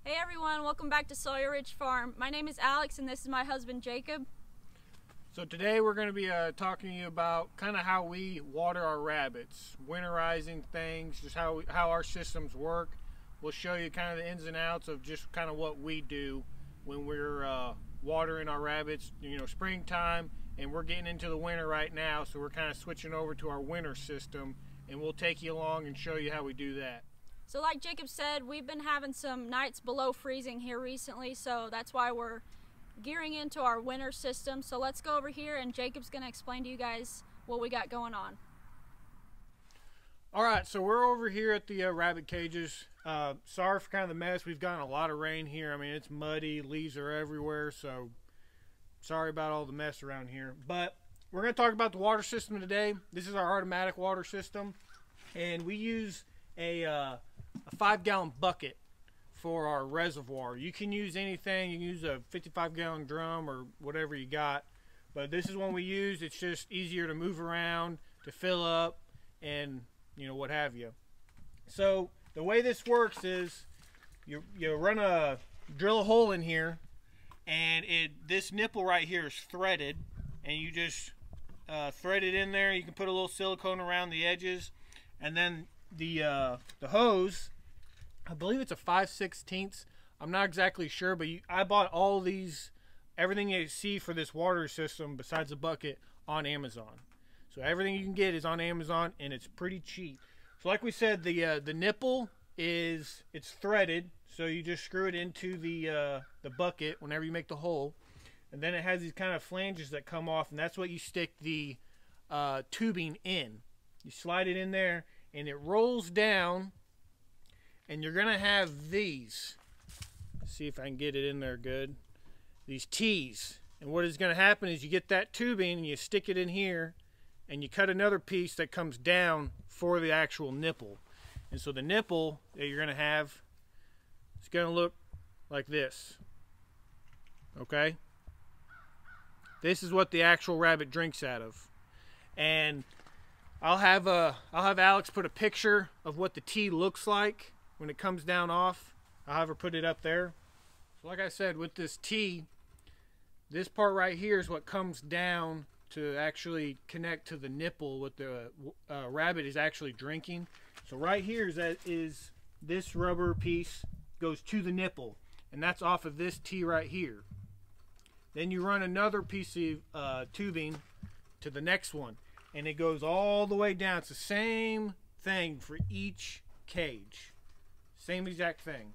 Hey everyone, welcome back to Sawyer Ridge Farm. My name is Alex and this is my husband Jacob. So today we're going to be talking to you about kind of how we water our rabbits, winterizing things, just how our systems work. We'll show you kind of the ins and outs of just kind of what we do when we're watering our rabbits, you know, springtime, and we're getting into the winter right now, so we're kind of switching over to our winter system, and we'll take you along and show you how we do that. So like Jacob said, we've been having some nights below freezing here recently, so that's why we're gearing into our winter system. So let's go over here and Jacob's going to explain to you guys what we got going on. Alright, so we're over here at the rabbit cages. Sorry for kind of the mess. We've gotten a lot of rain here. I mean, it's muddy, leaves are everywhere, so sorry about all the mess around here. But we're going to talk about the water system today. This is our automatic water system, and we use a 5-gallon bucket for our reservoir. You can use anything. You can use a 55-gallon drum or whatever you got, but this is one we use. It's just easier to move around, to fill up, and you know, what have you. So the way this works is you drill a hole in here, and this nipple right here is threaded, and you just thread it in there. You can put a little silicone around the edges, and then the hose, I believe it's a 5/16. I'm not exactly sure, but I bought all these, everything you see for this water system besides the bucket, on Amazon. So everything you can get is on Amazon, and it's pretty cheap. So like we said, the nipple it's threaded, so you just screw it into the bucket whenever you make the hole, and then it has these kind of flanges that come off, and that's what you stick the tubing in. You slide it in there, and it rolls down, and you're gonna have these. Let's see if I can get it in there good. These T's, and what is gonna happen is you get that tubing and you stick it in here, and you cut another piece that comes down for the actual nipple. And so the nipple that you're gonna have, it's gonna look like this. Okay? This is what the actual rabbit drinks out of. And I'll have Alex put a picture of what the T looks like when it comes down off. I'll have her put it up there. So like I said, with this T, this part right here is what comes down to actually connect to the nipple, what the rabbit is actually drinking. So right here is this rubber piece goes to the nipple, and that's off of this T right here. Then you run another piece of tubing to the next one, and it goes all the way down. It's the same thing for each cage. Same exact thing.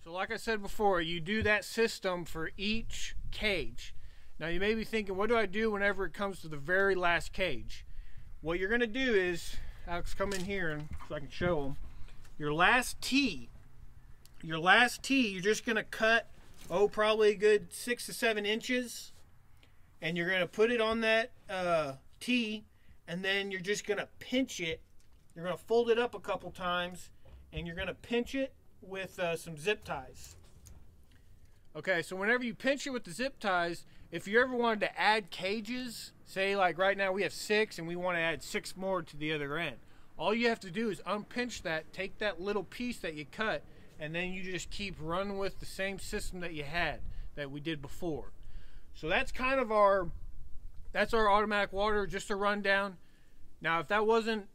So like I said before, you do that system for each cage. Now you may be thinking, what do I do whenever it comes to the very last cage? What you're going to do is, Alex, come in here and so I can show them. Your last T, you're just going to cut, probably a good 6 to 7 inches. And you're going to put it on that T, and then you're just going to pinch it. You're going to fold it up a couple times, and you're going to pinch it with some zip ties. Okay, so whenever you pinch it with the zip ties, if you ever wanted to add cages, say like right now we have 6 and we want to add 6 more to the other end, all you have to do is unpinch that, take that little piece that you cut, and then you just keep running with the same system that you had, that we did before. So that's kind of our automatic water, just a rundown. Now if that wasn't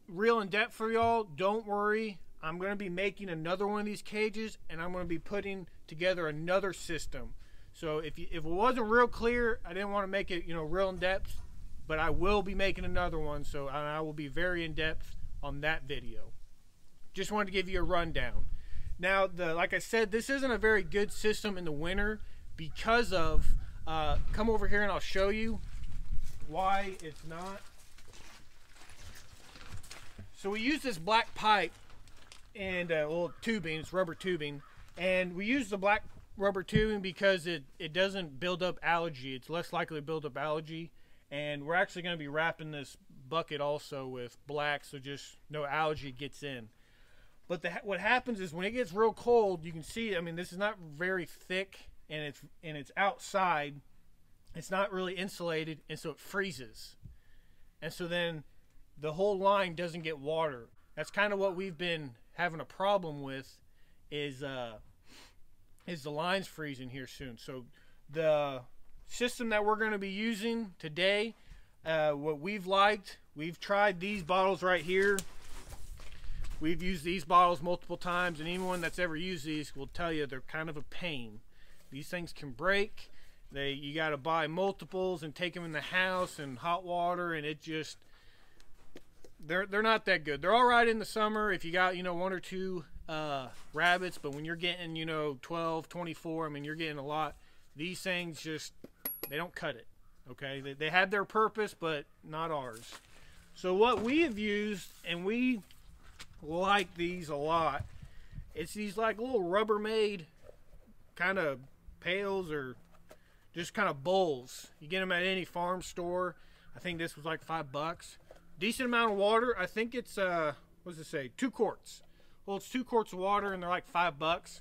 real in depth for y'all, don't worry. I'm going to be making another one of these cages, and I'm going to be putting together another system. So if it wasn't real clear, I didn't want to make it, you know, real in depth, but I will be making another one, so I will be very in depth on that video. Just wanted to give you a rundown. Now, like I said, this isn't a very good system in the winter because of come over here and I'll show you why it's not. So we use this black pipe and a little tubing, it's rubber tubing, and we use the black rubber tubing because it doesn't build up algae. It's less likely to build up algae, and we're actually going to be wrapping this bucket also with black so just no algae gets in. But what happens is when it gets real cold, you can see, I mean, this is not very thick, and it's outside. It's not really insulated, and so it freezes. And so then the whole line doesn't get water. that's kind of what we've been having a problem with, is the lines freezing here soon. So the system that we're going to be using today, what we've liked, we've tried these bottles right here. We've used these bottles multiple times, and anyone that's ever used these will tell you they're kind of a pain. These things can break. You got to buy multiples and take them in the house and hot water, and it just, they're not that good. They're all right in the summer if you got, one or two rabbits, but when you're getting, 12, 24, I mean, you're getting a lot. These things just, they don't cut it. Okay, they had their purpose, but not ours. So what we have used, and we like these a lot, it's these like little Rubbermaid kind of pails, or just kind of bowls. You get them at any farm store. I think this was like $5. Decent amount of water. I think it's what does it say, 2 quarts. Well, it's 2 quarts of water, and they're like $5.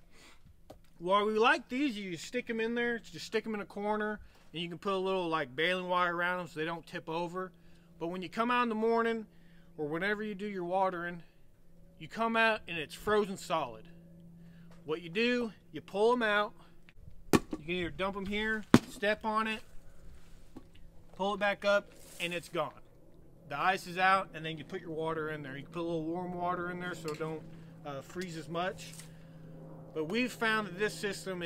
Why we like these, you stick them in there, just stick them in a corner, and you can put a little like baling wire around them so they don't tip over. But when you come out in the morning, or whenever you do your watering, you come out and it's frozen solid. What you do, you pull them out. You can either dump them here, step on it, pull it back up, and it's gone. The ice is out, and then you put your water in there. You can put a little warm water in there so it don't freeze as much. But we've found that this system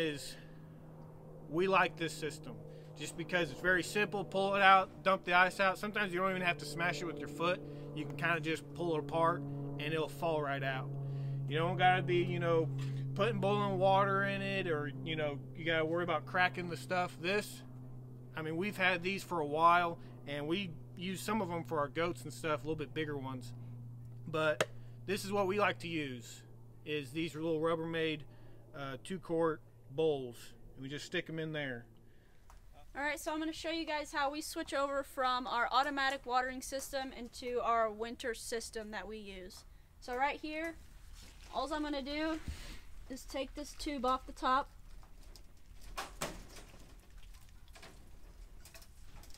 we like this system. Just because it's very simple. Pull it out, dump the ice out. Sometimes you don't even have to smash it with your foot. You can kind of just pull it apart and it'll fall right out. You don't gotta be, putting boiling water in it, or, you gotta worry about cracking the stuff. I mean, we've had these for a while, and we use some of them for our goats and stuff, a little bit bigger ones. But this is what we like to use, is these little Rubbermaid 2-quart bowls. And we just stick them in there. Alright, so I'm going to show you guys how we switch over from our automatic watering system into our winter system that we use. So right here, all I'm going to do is take this tube off the top,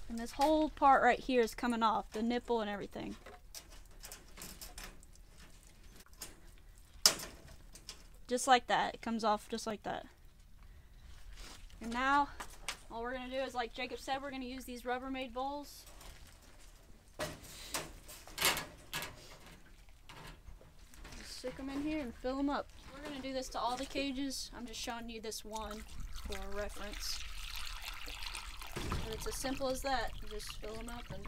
and this whole part right here is coming off, the nipple and everything. Just like that. It comes off just like that. And now all we're going to do is, like Jacob said, we're going to use these Rubbermaid bowls. Just stick them in here and fill them up. We're going to do this to all the cages. I'm just showing you this one for reference. But it's as simple as that. You just fill them up, and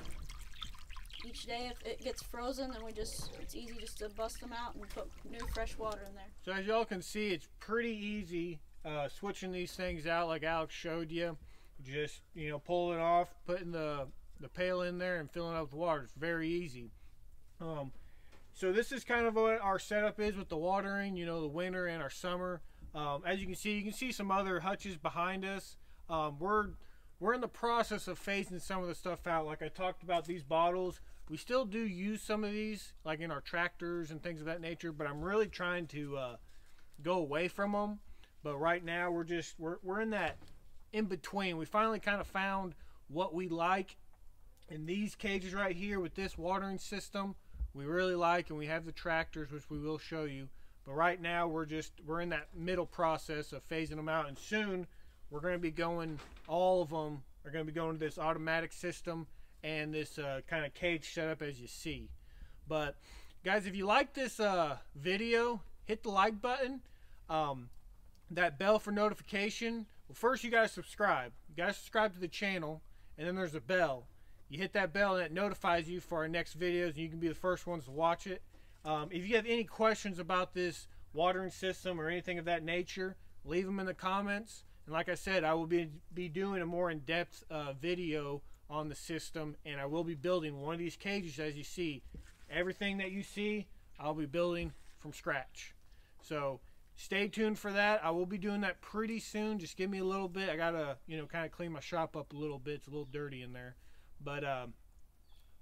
each day if it gets frozen, then it's easy just to bust them out and put new fresh water in there. So as y'all can see, it's pretty easy switching these things out like Alex showed you. Just, pulling it off, putting the pail in there and filling it up with water. It's very easy. So this is kind of what our setup is with the watering, the winter and our summer. As you can see some other hutches behind us. We're in the process of phasing some of the stuff out. Like I talked about these bottles, we still do use some of these, like in our tractors and things of that nature, but I'm really trying to go away from them. But right now we're in that in between. We finally kind of found what we like in these cages right here with this watering system. We really like, and we have the tractors, which we will show you. But right now we're in that middle process of phasing them out, and soon we're going to be going, all of them are going to be going to this automatic system and this kind of cage setup as you see. But guys, if you like this video, hit the like button, that bell for notification. Well, first you got to subscribe. You got to subscribe to the channel, and then there's a bell. You hit that bell and it notifies you for our next videos, and you can be the first ones to watch it. If you have any questions about this watering system or anything of that nature, leave them in the comments. And like I said, I will be doing a more in-depth video on the system, and I will be building one of these cages. As you see, everything that you see, I'll be building from scratch. So stay tuned for that. I will be doing that pretty soon. Just give me a little bit. I gotta, kind of clean my shop up a little bit. It's a little dirty in there. But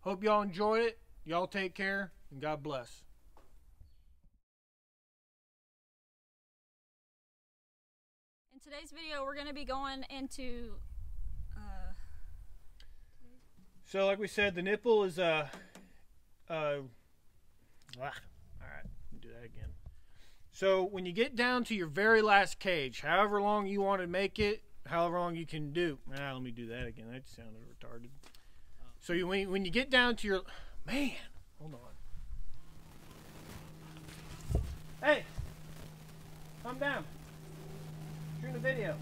hope y'all enjoyed it. Y'all take care, and God bless. In today's video, we're going to be going into... So like we said, the nipple is that again. So when you get down to your very last cage, however long you want to make it, however long you can do. Let me do that again. That sounded retarded. So when you get down to your... Man, hold on. Hey, calm down. You're in the video.